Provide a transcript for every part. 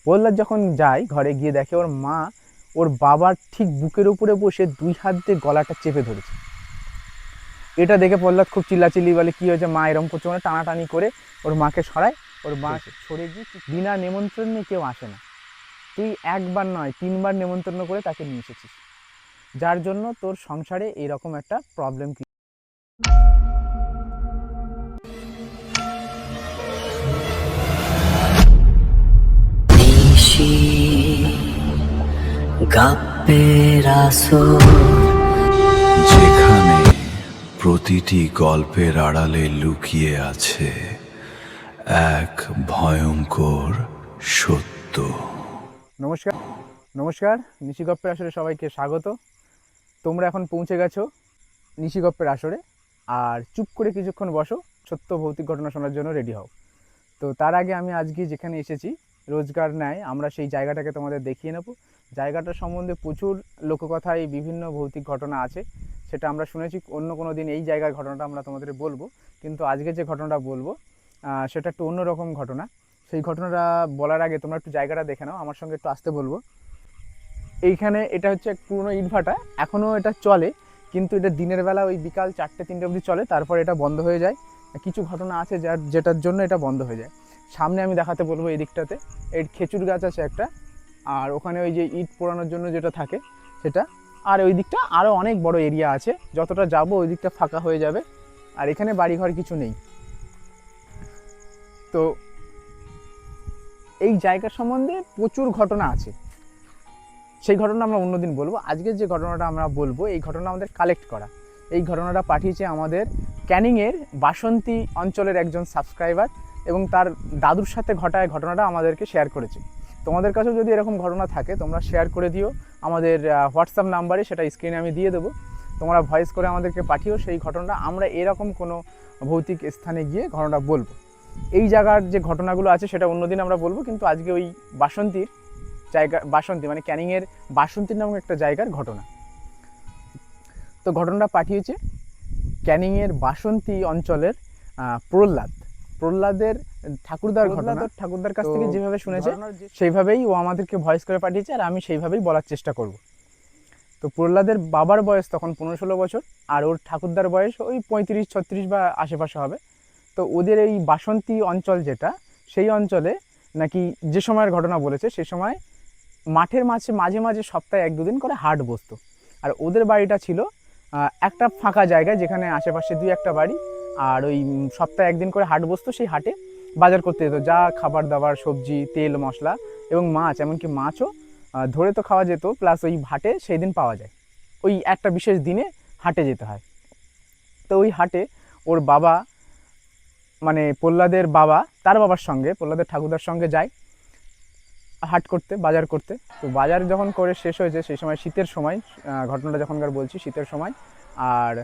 প্রহ্লাদ যখন যায় ঘরে গিয়ে দেখে ওর মা ওর বাবার ঠিক বুকের উপরে বসে 2 হাত দিয়ে গলাটা চেপে ধরেছে। এটা দেখে প্রহ্লাদ খুব চিল্লাচিল্লি বলে, কী হয়েছে মা এরকম করছে, মানে টানাটানি করে ওর মাকে সরায়। ওর মা সরে গিয়ে বিনা নেমন্ত্রণে কেউ আসে না, তুই একবার নয় 3বার নেমন্তন্ন করে তাকে নিয়ে এসেছিস, যার জন্য তোর সংসারে এরকম একটা প্রবলেম। যেখানে প্রতিটি গল্পের আড়ালে লুকিয়ে আছে এক ভয়ঙ্কর সত্য। নমস্কার নমস্কার, নিশি গপ্পের আসরে সবাইকে স্বাগত। তোমরা এখন পৌঁছে গেছো নিশি গপ্পের আসরে, আর চুপ করে কিছুক্ষণ বসো, সত্য ভৌতিক ঘটনা শোনার জন্য রেডি হও। তো তার আগে আমি আজকে যেখানে এসেছি রোজগার নেয় আমরা সেই জায়গাটাকে তোমাদের দেখিয়ে নেব। জায়গাটা সম্বন্ধে প্রচুর লোককথায় বিভিন্ন ভৌতিক ঘটনা আছে, সেটা আমরা শুনেছি। অন্য কোনো দিন এই জায়গার ঘটনাটা আমরা তোমাদের বলবো, কিন্তু আজকে যে ঘটনাটা বলবো সেটা একটু অন্যরকম ঘটনা। সেই ঘটনাটা বলার আগে তোমরা একটু জায়গাটা দেখে নাও, আমার সঙ্গে একটু আসতে বলবো। এইখানে এটা হচ্ছে এক পুরনো ইটভাটা, এখনও এটা চলে, কিন্তু এটা দিনের বেলা ওই বিকাল 4টে-3টে অবধি চলে, তারপর এটা বন্ধ হয়ে যায়। কিছু ঘটনা আছে যেটার জন্য এটা বন্ধ হয়ে যায়। সামনে আমি দেখাতে বলবো এই দিকটাতে এই খেজুর গাছ আছে একটা, আর ওখানে ওই যে ইট পোড়ানোর জন্য যেটা থাকে সেটা, আর ওই দিকটা আরও অনেক বড় এরিয়া আছে, যতটা যাবো ওই দিকটা ফাঁকা হয়ে যাবে, আর এখানে বাড়িঘর কিছু নেই। তো এই জায়গা সম্বন্ধে প্রচুর ঘটনা আছে, সেই ঘটনা আমরা অন্যদিন বলবো। আজকের যে ঘটনাটা আমরা বলবো এই ঘটনা আমাদের কালেক্ট করা। এই ঘটনাটা পাঠিয়েছে আমাদের ক্যানিংয়ের বাসন্তী অঞ্চলের একজন সাবস্ক্রাইবার, এবং তার দাদুর সাথে ঘটনাটা আমাদেরকে শেয়ার করেছে। তোমাদের কাছেও যদি এরকম ঘটনা থাকে তোমরা শেয়ার করে দিও আমাদের হোয়াটসঅ্যাপ নাম্বারে, সেটা স্ক্রিনে আমি দিয়ে দেবো। তোমরা ভয়েস করে আমাদেরকে পাঠিও সেই ঘটনাটা, আমরা এরকম কোনো ভৌতিক স্থানে গিয়ে ঘটনাটা বলবো। এই জায়গার যে ঘটনাগুলো আছে সেটা অন্যদিন আমরা বলবো, কিন্তু আজকে ওই বাসন্তীর জায়গা, বাসন্তী মানে ক্যানিংয়ের বাসন্তী নামক একটা জায়গার ঘটনা। তো ঘটনাটা পাঠিয়েছে ক্যানিংয়ের বাসন্তী অঞ্চলের প্রহ্লাদের ঠাকুরদার ঘটনা। ঠাকুরদার কাছ থেকে যেভাবে শুনেছে সেইভাবেই ও আমাদেরকে ভয়েস করে পাঠিয়েছে, আর আমি সেইভাবেই বলার চেষ্টা করব। তো প্রহ্লাদের বাবার বয়স তখন 15-16 বছর, আর ওর ঠাকুরদার বয়স ওই 35-36 বা আশেপাশে হবে। তো ওদের এই বাসন্তী অঞ্চল যেটা, সেই অঞ্চলে নাকি যে সময়ের ঘটনা বলেছে সেই সময় মাঠের মাঝে মাঝে সপ্তাহে 1-2 দিন করে হাট বসতো। আর ওদের বাড়িটা ছিল একটা ফাঁকা জায়গায়, যেখানে আশেপাশে 2-1টা বাড়ি, আর ওই সপ্তাহে 1 দিন করে হাট বসতো। সেই হাটে বাজার করতে যেত, যা খাবার দাবার, সবজি, তেল, মশলা এবং মাছ, এমনকি মাছও ধরে তো খাওয়া যেত, প্লাস ওই হাটে সেই দিন পাওয়া যায়। ওই একটা বিশেষ দিনে হাটে যেতে হয়। তো ওই হাটে ওর বাবা, মানে প্রহ্লাদের বাবা, তার বাবার সঙ্গে, প্রহ্লাদের ঠাকুরদার সঙ্গে যায় হাট করতে, বাজার করতে। তো বাজার যখন করে শেষ হয়েছে সেই সময় শীতের সময়, ঘটনাটা যখনকার বলছি শীতের সময়, আর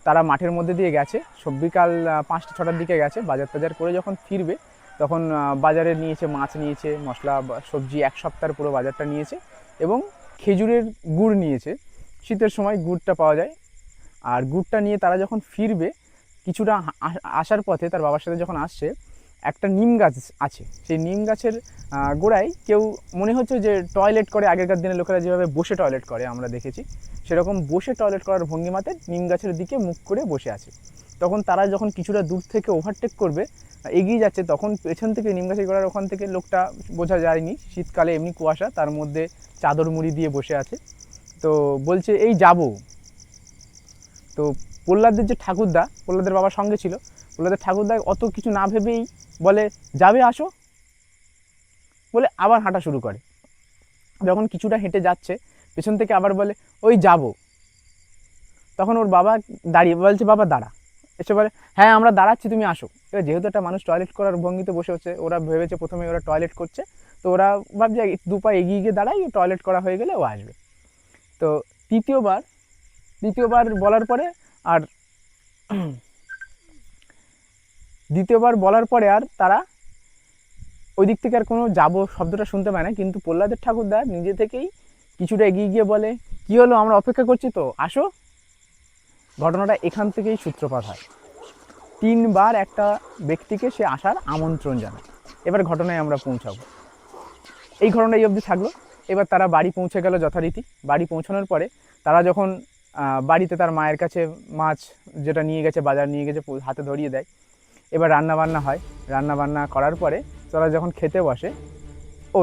তারা মাঠের মধ্যে দিয়ে গেছে, বিকাল 5টা-6টার দিকে গেছে। বাজার টাজার করে যখন ফিরবে তখন বাজারে নিয়েছে মাছ, নিয়েছে মশলা, সবজি, 1 সপ্তাহের পুরো বাজারটা নিয়েছে, এবং খেজুরের গুড় নিয়েছে। শীতের সময় গুড়টা পাওয়া যায়। আর গুড়টা নিয়ে তারা যখন ফিরবে, কিছুটা আসার পথে তার বাবার সাথে যখন আসছে, একটা নিম গাছ আছে, সেই নিম গাছের গোড়ায় কেউ মনে হচ্ছে যে টয়লেট করে, আগেকার দিনের লোকেরা যেভাবে বসে টয়লেট করে আমরা দেখেছি, সেরকম বসে টয়লেট করার ভঙ্গিমাতে নিম গাছের দিকে মুখ করে বসে আছে। তখন তারা যখন কিছুটা দূর থেকে ওভারটেক করবে, এগিয়ে যাচ্ছে, তখন পেছন থেকে নিম গাছের গোড়ার ওখান থেকে লোকটা, বোঝা যায়নি, শীতকালে এমনি কুয়াশা, তার মধ্যে চাদর মুড়ি দিয়ে বসে আছে। তো বলছে এই যাবো। তো প্রহ্লাদের যে ঠাকুরদা, প্রহ্লাদের বাবার সঙ্গে ছিল, প্রহ্লাদের ঠাকুরদা অত কিছু না ভেবেই বলে যাবে, আসো, বলে আবার হাঁটা শুরু করে। যখন কিছুটা হেঁটে যাচ্ছে পেছন থেকে আবার বলে ওই যাব। তখন ওর বাবা দাঁড়িয়ে বলছে বাবা দাঁড়া, এসে বলে হ্যাঁ আমরা দাঁড়াচ্ছি, তুমি আসো। এবার যেহেতু একটা মানুষ টয়লেট করার ভঙ্গিতে বসে হচ্ছে, ওরা ভেবেছে প্রথমে ওরা টয়লেট করছে, তো ওরা ভাবছে 2 পা এগিয়ে গিয়ে দাঁড়াই, টয়লেট করা হয়ে গেলে ও আসবে। তো দ্বিতীয়বার বলার পরে আর তারা ওই দিক থেকে আর কোনো যাবো শব্দটা শুনতে পায় না। কিন্তু প্রহ্লাদের ঠাকুরদা নিজে থেকেই কিছুটা এগিয়ে গিয়ে বলে কি হলো, আমরা অপেক্ষা করছি তো, আসো। ঘটনাটা এখান থেকেই সূত্রপাত হয়। 3বার একটা ব্যক্তিকে সে আসার আমন্ত্রণ জানায়। এবার ঘটনায় আমরা পৌঁছাবো। এই ঘটনা এই অবধি থাকলো। এবার তারা বাড়ি পৌঁছে গেল যথারীতি। বাড়ি পৌঁছানোর পরে তারা যখন বাড়িতে তার মায়ের কাছে মাছ যেটা নিয়ে গেছে, বাজার নিয়ে গেছে, হাতে ধরিয়ে দেয়। এবার রান্নাবান্না হয়। রান্নাবান্না করার পরে তারা যখন খেতে বসে,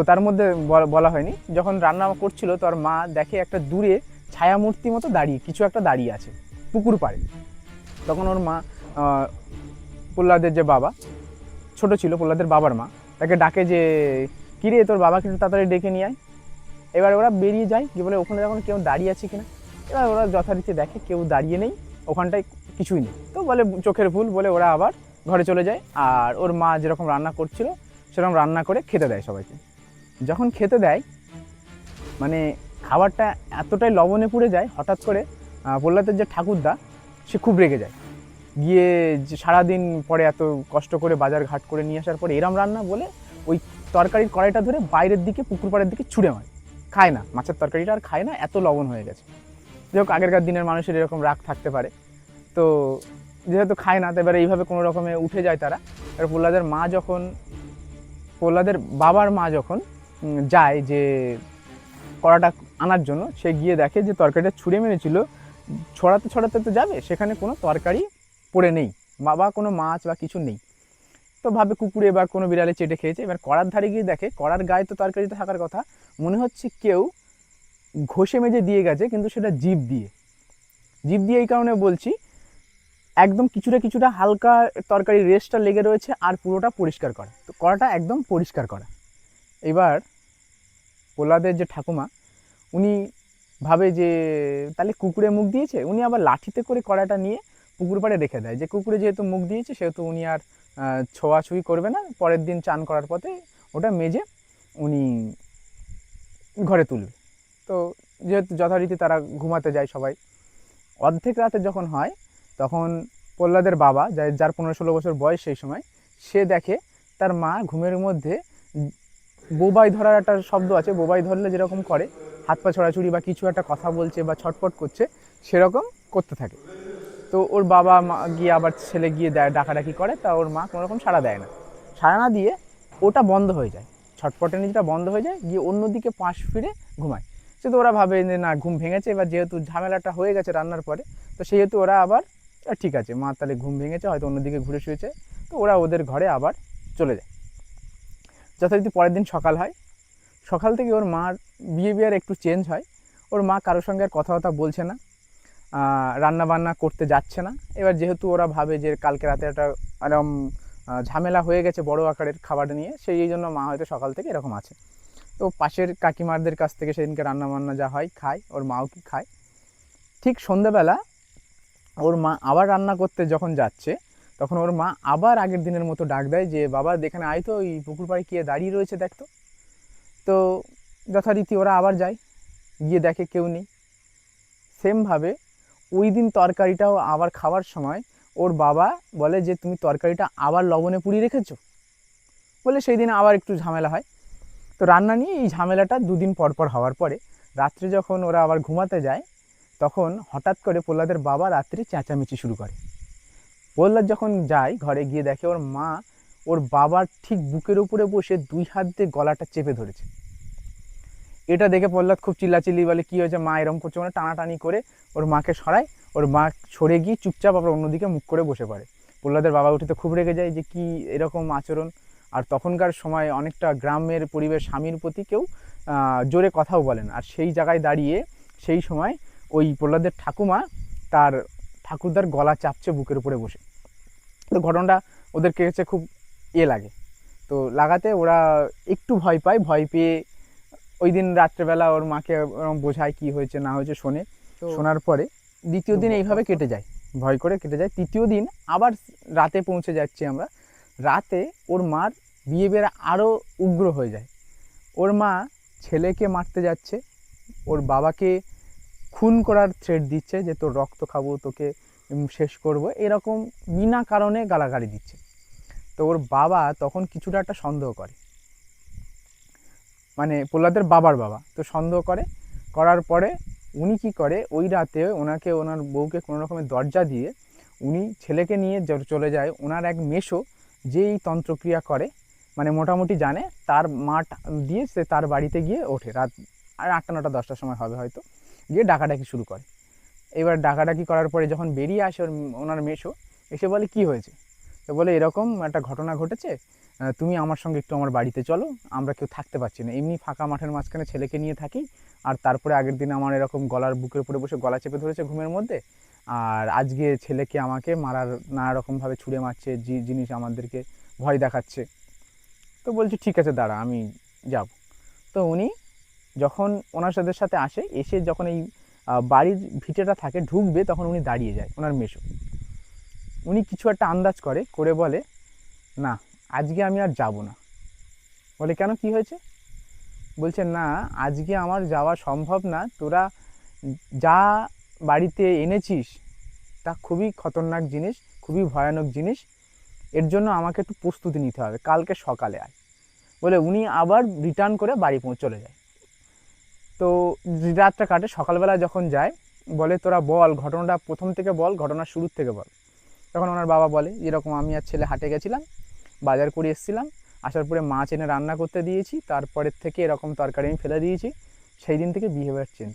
তার মধ্যে বলা হয়নি, যখন রান্না করছিল তার মা দেখে একটা দূরে ছায়ামূর্তি মতো দাঁড়িয়ে, কিছু একটা দাঁড়িয়ে আছে পুকুর পাড়ে। তখন ওর মা, প্রহ্লাদের যে বাবা, ছোট ছিল প্রহ্লাদের বাবার মা, তাকে ডাকে যে কিরে তোর বাবাকে একটু তাড়াতাড়ি ডেকে নিয়ে আয়। এবার ওরা বেরিয়ে যায়, গিয়ে বলে ওখানে যখন কেউ দাঁড়িয়ে আছে কিনা। এবার ওরা যথারীতি দেখে কেউ দাঁড়িয়ে নেই, ওখানটায় কিছুই নেই। তো বলে চোখের ভুল বলে ওরা আবার ঘরে চলে যায়। আর ওর মা যেরকম রান্না করছিল সেরকম রান্না করে খেতে দেয় সবাইকে। যখন খেতে দেয়, মানে খাবারটা এতটাই লবণে পুড়ে যায়, হঠাৎ করে প্রহ্লাদের যে ঠাকুরদা, সে খুব রেগে যায়। গিয়ে যে সারাদিন পরে এত কষ্ট করে বাজার ঘাট করে নিয়ে আসার পরে এরম রান্না বলে ওই তরকারির কড়াইটা ধরে বাইরের দিকে পুকুর পাড়ের দিকে ছুঁড়ে মারে। খায় না, মাছের তরকারিটা আর খায় না, এত লবণ হয়ে গেছে। যাই হোক, আগেরকার দিনের মানুষের এরকম রাগ থাকতে পারে। তো যেহেতু খায় না, তো এবারে এইভাবে কোনো রকমে উঠে যায় তারা। এবার প্রহ্লাদের বাবার মা যখন যায় যে কড়াটা আনার জন্য, সে গিয়ে দেখে যে তরকারিটা ছুঁড়ে মেরেছিল, ছড়াতে ছড়াতে তো যাবে, সেখানে কোনো তরকারি পড়ে নেই বা কোনো মাছ বা কিছু নেই। তো ভাবে কুকুরে বা কোনো বিড়ালে চেটে খেয়েছে। এবার কড়ার ধারে গিয়ে দেখে কড়ার গায়ে তো তরকারিটা থাকার কথা, মনে হচ্ছে কেউ ঘষে মেজে দিয়ে গেছে, কিন্তু সেটা জিভ দিয়ে। এই কারণে বলছি, একদম কিছুটা কিছুটা হালকা তরকারির রেস্টটা লেগে রয়েছে, আর পুরোটা পরিষ্কার করা। তো কড়াটা একদম পরিষ্কার করা। এবার প্রহ্লাদের যে ঠাকুমা, উনি ভাবে যে তাহলে কুকুরে মুখ দিয়েছে, উনি আবার লাঠিতে করে কড়াটা নিয়ে পুকুর পাড়ে রেখে দেয়, যে কুকুরে যেহেতু মুখ দিয়েছে সেহেতু উনি আর ছোঁয়াছুঁই করবে না। পরের দিন চান করার পথে ওটা মেজে উনি ঘরে তুলবে। তো যেহেতু যথারীতি তারা ঘুমাতে যায় সবাই। অর্ধেক রাতে যখন হয়, তখন প্রহ্লাদের বাবা, যার 15-16 বছর বয়স সেই সময়, সে দেখে তার মা ঘুমের মধ্যে বোবাই ধরার একটা শব্দ আছে, বোবাই ধরলে যেরকম করে হাত পা ছড়াছড়ি বা কিছু একটা কথা বলছে বা ছটফট করছে, সেরকম করতে থাকে। তো ওর বাবা মা গিয়ে আবার ছেলে গিয়ে ডাকাডাকি করে, তা ওর মা কোনোরকম সাড়া দেয় না। সাড়া না দিয়ে ওটা বন্ধ হয়ে যায়, ছটফটানিটা বন্ধ হয়ে যায়, গিয়ে অন্যদিকে পাশ ফিরে ঘুমায়। সেহেতু ওরা ভাবে যে না, ঘুম ভেঙেছে। এবার যেহেতু ঝামেলাটা হয়ে গেছে রান্নার পরে, তো সেহেতু ওরা আবার ঠিক আছে, মা তাহলে ঘুম ভেঙেছে, হয়তো অন্যদিকে ঘুরে শুয়েছে। তো ওরা ওদের ঘরে আবার চলে যায়। যথারীতি পরের দিন সকাল হয়। সকাল থেকে ওর মার বিহেভিয়ার একটু চেঞ্জ হয়। ওর মা কারোর সঙ্গে আর কথা বলছে না, রান্না বান্না করতে যাচ্ছে না। এবার যেহেতু ওরা ভাবে যে কালকে রাতে একটা এরকম ঝামেলা হয়ে গেছে বড় আকারের খাবার নিয়ে, সেই জন্য মা হয়তো সকাল থেকে এরকম আছে। তো পাশের কাকিমারদের কাছ থেকে সেদিনকে রান্না বান্না যা হয় খায়, ওর মাও কি খায়। ঠিক সন্ধ্যেবেলা ওর মা আবার রান্না করতে যখন যাচ্ছে, তখন ওর মা আবার আগের দিনের মতো ডাক দেয় যে বাবা এখানে আয় তো, ওই পুকুর পাড়ে কে দাঁড়িয়ে রয়েছে দেখতো। তো যথারীতি ওরা আবার যায়, গিয়ে দেখে কেউ নেই। সেমভাবে ওই দিন তরকারিটাও আবার খাওয়ার সময় ওর বাবা বলে যে তুমি তরকারিটা আবার লবণে পুড়িয়ে রেখেছো বলে, সেই দিন আবার একটু ঝামেলা হয়। তো রান্না নিয়ে এই ঝামেলাটা 2 দিন পর পর হওয়ার পরে রাত্রে যখন ওরা আবার ঘুমাতে যায়, তখন হঠাৎ করে প্রহ্লাদের বাবা রাত্রে চেঁচামেচি শুরু করে। প্রহ্লাদ যখন যায় ঘরে, গিয়ে দেখে ওর মা ওর বাবার ঠিক বুকের উপরে বসে 2 হাত দিয়ে গলাটা চেপে ধরেছে। এটা দেখে প্রহ্লাদ খুব চিল্লাচিল্লি বলে কী হয়েছে মা এরকম করছে, মানে টানাটানি করে ওর মাকে সরায়। ওর মা সরে গিয়ে চুপচাপ আবার অন্যদিকে মুখ করে বসে পড়ে। প্রহ্লাদের বাবা উঠে তো খুব রেগে যায় যে কি এরকম আচরণ। আর তখনকার সময় অনেকটা গ্রামের পরিবেশ, স্বামীর প্রতি কেউ জোরে কথাও বলেন। আর সেই জায়গায় দাঁড়িয়ে সেই সময় ওই প্রহ্লাদের ঠাকুমা তার ঠাকুরদার গলা চাপছে বুকের উপরে বসে। তো ঘটনাটা ওদের কাছে খুব লাগে। তো লাগাতে ওরা একটু ভয় পায়। ভয় পেয়ে ওই দিন রাত্রেবেলা ওর মাকে বোঝায় কি হয়েছে না হয়েছে, শোনে। তো শোনার পরে দ্বিতীয় দিন এইভাবে কেটে যায়, ভয় করে কেটে যায়। তৃতীয় দিন আবার রাতে পৌঁছে যাচ্ছি আমরা। রাতে ওর মার বিহেভিয়ার আরও উগ্র হয়ে যায়। ওর মা ছেলেকে মারতে যাচ্ছে, ওর বাবাকে খুন করার থ্রেট দিচ্ছে যে তোর রক্ত খাবো, তোকে শেষ করব, এরকম বিনা কারণে গালাগালি দিচ্ছে। তো ওর বাবা তখন কিছুটা একটা সন্দেহ করে, মানে প্রহ্লাদের বাবার বাবা তো সন্দেহ করে। করার পরে উনি কি করে, ওই রাতে ওনাকে ওনার বউকে কোনো রকমের দরজা দিয়ে উনি ছেলেকে নিয়ে চলে যায় ওনার এক মেশো, যেই তন্ত্রক্রিয়া করে মানে মোটামুটি জানে, তার মাঠ দিয়ে সে তার বাড়িতে গিয়ে ওঠে রাত আর 8টা 9টা 10টার সময় হবে হয়তো, গিয়ে ডাকাডাকি শুরু করে। এবার ডাকাডাকি করার পরে যখন বেরিয়ে আসে ওনার মেসো, এসে বলে কি হয়েছে, তো বলে এরকম একটা ঘটনা ঘটেছে, তুমি আমার সঙ্গে একটু আমার বাড়িতে চলো, আমরা কেউ থাকতে পারছি না, এমনি ফাঁকা মাঠের মাঝখানে ছেলেকে নিয়ে থাকি, আর তারপরে আগের দিন আমার এরকম গলার বুকের উপরে বসে গলা চেপে ধরেছে ঘুমের মধ্যে, আর আজকে ছেলেকে আমাকে মারার নানা রকমভাবে ছুঁড়ে মারছে, জিনিস আমাদেরকে ভয় দেখাচ্ছে। তো বলছি ঠিক আছে দাঁড়া আমি যাব। তো উনি যখন ওনার সাথে আসে, এসে যখন এই বাড়ির ভিটেটা থাকে ঢুকবে, তখন উনি দাঁড়িয়ে যায় ওনার মেসো। উনি কিছু একটা আন্দাজ করে বলে না আজকে আমি আর যাব না। বলে কেন, কি হয়েছে? বলছে না আজকে আমার যাওয়া সম্ভব না, তোরা যা বাড়িতে এনেছিস তা খুবই খতরনাক জিনিস, খুবই ভয়ানক জিনিস, এর জন্য আমাকে একটু প্রস্তুতি নিতে হবে, কালকে সকালে আয়। বলে উনি আবার রিটার্ন করে বাড়ি চলে যায়। তো রাতটা কাটে, সকালবেলা যখন যায় বলে তোরা বল ঘটনাটা প্রথম থেকে বল, ঘটনার শুরুর থেকে বল। তখন ওনার বাবা বলে এরকম আমি আর ছেলে হাটে গেছিলাম, বাজার করে এসেছিলাম, আসার পরে মাছ এনে রান্না করতে দিয়েছি, তারপরের থেকে এরকম তরকারি আমি ফেলে দিয়েছি, সেই দিন থেকে বিহেভিয়ার চেঞ্জ।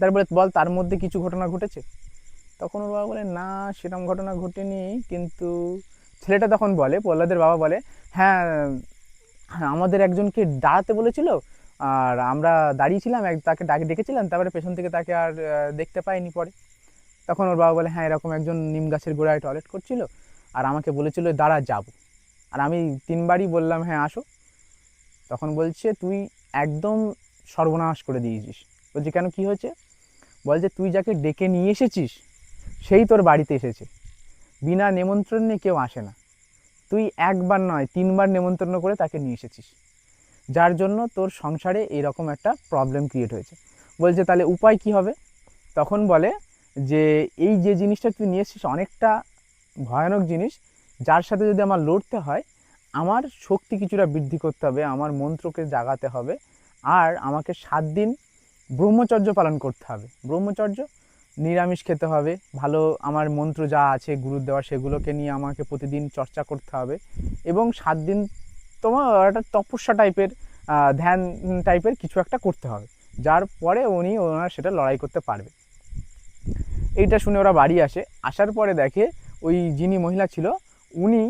তারপরে বল তার মধ্যে কিছু ঘটনা ঘটেছে? তখন ওর বাবা বলে না সেরকম ঘটনা ঘটেনি, কিন্তু ছেলেটা তখন বলে, প্রহ্লাদের বাবা বলে হ্যাঁ হ্যাঁ আমাদের একজনকে দাঁড়াতে বলেছিল, আর আমরা দাঁড়িয়েছিলাম, তাকে ডেকেছিলাম, তারপরে পেছন থেকে তাকে আর দেখতে পাইনি পরে। তখন ওর বাবা বলে হ্যাঁ এরকম একজন নিম গাছের গোড়ায় টয়লেট করছিল, আর আমাকে বলেছিল দাঁড়া যাব, আর আমি 3বারই বললাম হ্যাঁ আসো। তখন বলছে তুই একদম সর্বনাশ করে দিয়েছিস। বলছি কেন, কি হয়েছে? বলছে তুই যাকে ডেকে নিয়ে এসেছিস সেই তোর বাড়িতে এসেছে, বিনা নেমন্ত্রণে কেউ আসে না, তুই একবার নয় 3বার নেমন্তন্ন করে তাকে নিয়ে এসেছিস, যার জন্য তোর সংসারে এরকম একটা প্রবলেম ক্রিয়েট হয়েছে। বলছে তাহলে উপায় কি হবে? তখন বলে যে এই যে জিনিসটা তুই নিয়ে এসেছিস অনেকটা ভয়ানক জিনিস, যার সাথে যদি আমার লড়তে হয় আমার শক্তি কিছুটা বৃদ্ধি করতে হবে, আমার মন্ত্রকে জাগাতে হবে, আর আমাকে 7 দিন ব্রহ্মচর্য পালন করতে হবে। ব্রহ্মচর্য, নিরামিষ খেতে হবে, ভালো আমার মন্ত্র যা আছে গুরুর দেওয়া সেগুলোকে নিয়ে আমাকে প্রতিদিন চর্চা করতে হবে, এবং 7 দিন তোমার একটা তপস্যা টাইপের ধ্যান টাইপের কিছু একটা করতে হবে, যার পরে ওনার সেটা লড়াই করতে পারবে। এইটা শুনে ওরা বাড়ি আসে, আসার পরে দেখে ওই যিনি মহিলা ছিল উনি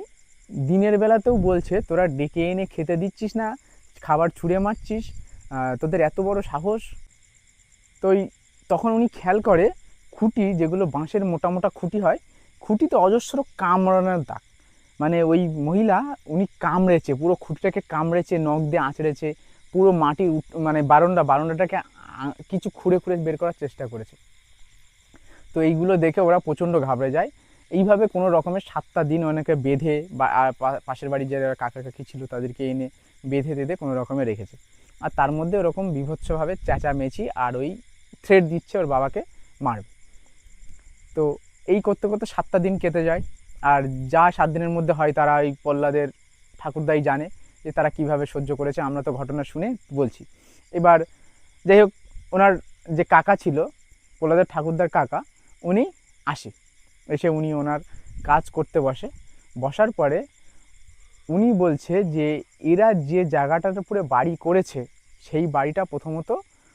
দিনের বেলাতেও বলছে তোরা ডেকে এনে খেতে দিচ্ছিস না, খাবার ছুঁড়ে মারছিস, তোদের এত বড় সাহস। তো তখন উনি খেয়াল করে খুঁটি, যেগুলো বাঁশের মোটা মোটা খুঁটি হয়, খুঁটিতে অজস্র কামড়ানোর দাগ, মানে ওই মহিলা উনি কামড়েছে, পুরো খুঁটিটাকে কামড়েছে, নখ দিয়ে আঁচড়েছে, পুরো মাটির মানে বারান্দাটাকে কিছু খুঁড়ে খুঁড়ে বের করার চেষ্টা করেছে। তো এইগুলো দেখে ওরা প্রচণ্ড ঘাবড়ে যায়। এইভাবে কোনো রকমের 7টা দিন অনেকে বেঁধে বা পাশের বাড়ির যারা কাকা কাকি ছিল তাদেরকে এনে বেঁধে টেঁধে কোনো রকমে রেখেছে, আর তার মধ্যে ওরকম বীভৎসভাবে চেঁচামেচি আর ওই থ্রেট দিচ্ছে ওর বাবাকে মারবে। তো এই করতে করতে 7টা দিন কেটে যায়, আর যা 7 দিনের মধ্যে হয় তারা ওই প্রহ্লাদের ঠাকুরদাই জানে যে তারা কিভাবে সহ্য করেছে, আমরা তো ঘটনা শুনে বলছি। এবার যাই হোক, ওনার যে কাকা ছিল প্রহ্লাদের ঠাকুরদার কাকা, উনি আসে, এসে উনি ওনার কাজ করতে বসার পরে উনি বলছে যে এরা যে জায়গাটার উপরে বাড়ি করেছে সেই বাড়িটা প্রথমত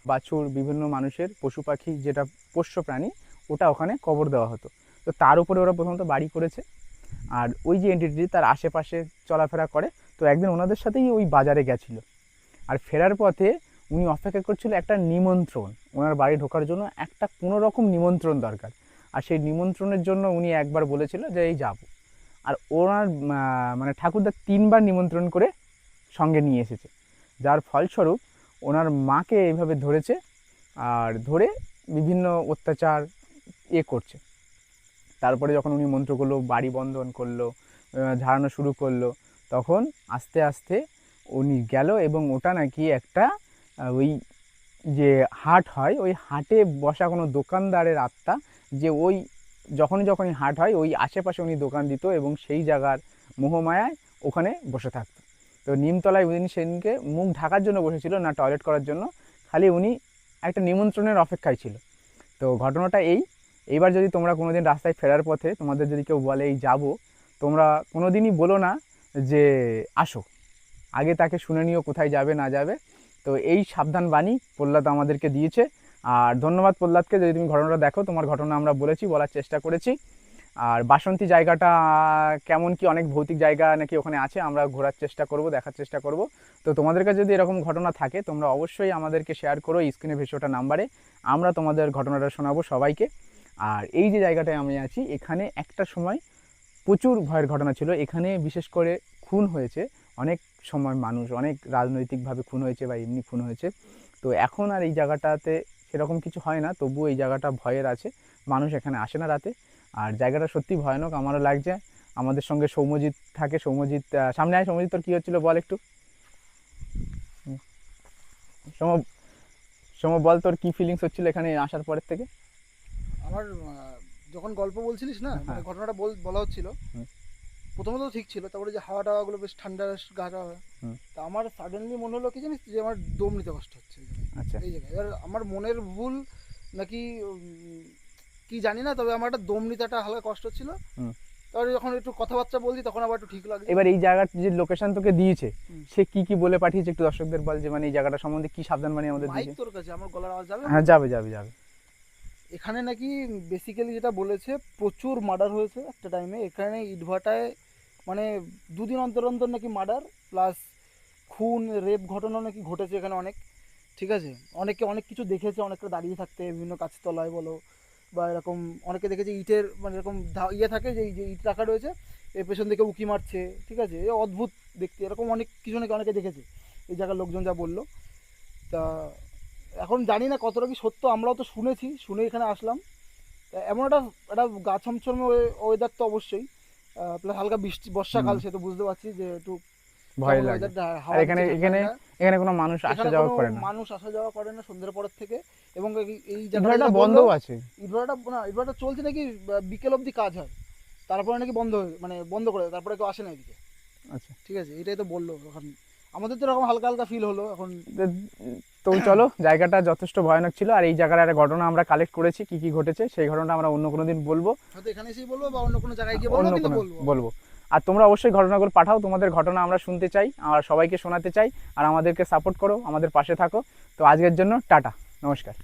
বাছুর বিভিন্ন মানুষের পশু পাখি যেটা পোষ্য প্রাণী ওটা ওখানে কবর দেওয়া হতো, তো তার উপরে ওরা প্রথমত বাড়ি করেছে। আর ওই যে এন্টিটি তার আশেপাশে চলাফেরা করে, তো একদিন ওনাদের সাথেই ওই বাজারে গেছিলো, আর ফেরার পথে উনি অপেক্ষা করছিল একটা নিমন্ত্রণ, ওনার বাড়ি ঢোকার জন্য একটা কোনো রকম নিমন্ত্রণ দরকার, আর সেই নিমন্ত্রণের জন্য উনি একবার বলেছিল যে এই যাব, আর ওনার মানে ঠাকুরদা 3বার নিমন্ত্রণ করে সঙ্গে নিয়ে এসেছে, যার ফলস্বরূপ ওনার মাকে এইভাবে ধরেছে, আর ধরে বিভিন্ন অত্যাচার করছে। তারপরে যখন উনি মন্ত্র করলো, বাড়ি বন্ধন করলো, ঝাড়ানো শুরু করলো, তখন আস্তে আস্তে উনি গেল, এবং ওটা নাকি একটা ওই যে হাট হয় ওই হাটে বসা কোনো দোকানদারের আত্মা, যে ওই যখনই হাট হয় ওই আশেপাশে উনি দোকান দিত এবং সেই জায়গার মোহমায়ায় ওখানে বসে থাকতো। তো নিমতলায় উনি সেদিনকে মুখ ঢাকার জন্য বসেছিল না টয়লেট করার জন্য, খালি উনি একটা নিমন্ত্রণের অপেক্ষায় ছিল। তো ঘটনাটা এইবার যদি তোমরা কোনো দিন রাস্তায় ফেরার পথে তোমাদের যদি কেউ বলে এই যাবো, তোমরা কোনো দিনই বলো না যে আসো, আগে তাকে শুনে নিও কোথায় যাবে না যাবে। তো এই সাবধান বাণী প্রহ্লাদ আমাদেরকে দিয়েছে। আর ধন্যবাদ প্রহ্লাদকে, যদি তুমি ঘটনাটা দেখো, তোমার ঘটনা আমরা বলার চেষ্টা করেছি। আর বাসন্তী জায়গাটা কেমন কি, অনেক ভৌতিক জায়গা নাকি ওখানে আছে, আমরা ঘোরার চেষ্টা করব, দেখার চেষ্টা করব। তো তোমাদের কাছে যদি এরকম ঘটনা থাকে তোমরা অবশ্যই আমাদেরকে শেয়ার করো স্ক্রিনে ভেসে ওঠা নাম্বারে, আমরা তোমাদের ঘটনাটা শোনাবো সবাইকে। আর এই যে জায়গাটায় আমি আছি, এখানে একটা সময় প্রচুর ভয়ের ঘটনা ছিল। এখানে বিশেষ করে খুন হয়েছে অনেক সময়, মানুষ অনেক রাজনৈতিকভাবে খুন হয়েছে বা এমনি খুন হয়েছে। তো এখন আর এই জায়গাটাতে সেরকম কিছু হয় না, তবুও এই জায়গাটা ভয়ের আছে, মানুষ এখানে আসে না রাতে। আর জায়গাটা সত্যি ভয়ানক আমারও লাগছে। আমাদের সঙ্গে সৌম্যজিৎ থাকে, সৌম্যজিৎ সামনে আয়। সৌম্যজিৎ, তোর কী হচ্ছিলো বল একটু। সৌম সৌম্য বল, তোর কী ফিলিংস হচ্ছিলো এখানে আসার পরের থেকে? আমার যখন গল্প বলছিলিস না, মানে হ্যাঁ। ঘটনাটা বলা হচ্ছিল, হুম। প্রথমত তো ঠিক ছিল, তারপরে যে হাওয়া টাওয়াগুলো বেশ ঠান্ডা গাটা। হুম। তা আমার সাডেনলি মনে হলো কি জানিস, যে আমার দম নিতে কষ্ট হচ্ছে এই জায়গায়। আচ্ছা। এই জায়গায় এবার আমার মনের ভুল নাকি কি জানি না, তবে আমার একটা দম নিতে একটা হালকা কষ্ট ছিল। হুম। তারপরে যখন একটু কথাবার্তা বলছি তখন আবার একটু ঠিক লাগছে। এবার এই জায়গার যে লোকেশন তোকে দিয়েছে, হুম। সে কি কি বলে পাঠিয়েছে একটু দর্শকদের বল, যে মানে এই জায়গাটা সম্বন্ধে কি সাবধান বাণী আমাদের মাইক দিয়েছে। তোর কাছে আমার গলার আওয়াজ যাবে? হ্যাঁ, যাবে যাবে যাবে। এখানে নাকি বেসিক্যালি যেটা বলেছে, প্রচুর মার্ডার হয়েছে একটা টাইমে এখানে ইটভাটায়। মানে দুদিন অন্তর অন্তর নাকি মার্ডার প্লাস খুন রেপ ঘটনা নাকি ঘটেছে এখানে অনেক। ঠিক আছে, অনেকে অনেক কিছু দেখেছে, অনেকটা দাঁড়িয়ে থাকতে বিভিন্ন গাছের তলায় বলো বা এরকম, অনেকে দেখেছে ইটের মানে এরকম ইয়ে থাকে, যে এই যে ইট রাখা রয়েছে এর পেছন থেকে উকি মারছে। ঠিক আছে, এ অদ্ভুত দেখতে, এরকম অনেক কিছু নাকি অনেকে দেখেছে এই জায়গার লোকজন যা বললো। তা এখন জানি না কতটা কি সত্য, আমরাও তো শুনেছি, শুনে এখানে আসলাম। তা এমন একটা একটা গা ছমছমে ওয়েদার তো অবশ্যই, প্লাস হালকা বৃষ্টি, বর্ষাকাল, সে তো বুঝতে পারছি যে একটু ভয় কেমন লাগে। ওয়েদারটা, আর হাওয়া এখানে দিচ্ছে এখানে ঠান্ডা। এখানে কোনো মানুষ আসা এখানে যাওয়া কোনো করে না। মানুষ আসা যাওয়া করে না সন্ধ্যের পরের থেকে। এবং এই ইটভাটা জায়গাটা বন্ধও আছে। ইটভাটা না, ইটভাটা চলছে নাকি বিকেল অবধি কাজ হয়, তারপরে নাকি বন্ধ হয়ে মানে বন্ধ করে দেয়, তারপরে কেউ আসে না এদিকে। আচ্ছা। ঠিক আছে, এটাই তো বললো। এখন আমাদের তো এরকম হালকা হালকা ফিল হলো এখন। তো চলো, জায়গাটা যথেষ্ট ভয়ানক ছিল। আর এই জায়গার একটা ঘটনা আমরা কালেক্ট করেছি, কি কি ঘটেছে সেই ঘটনাটা আমরা অন্য কোনো দিন বলবো, হয়তো এখানে এসেই বলবো বা অন্য কোনো জায়গায় গিয়ে বলবো, অন্য কিন্তু কোনো বলবো। বলবো। আর তোমরা অবশ্যই ঘটনাগুলো পাঠাও, তোমাদের ঘটনা আমরা শুনতে চাই আর সবাইকে শোনাতে চাই। আর আমাদেরকে সাপোর্ট করো, আমাদের পাশে থাকো। তো আজকের জন্য টাটা, নমস্কার।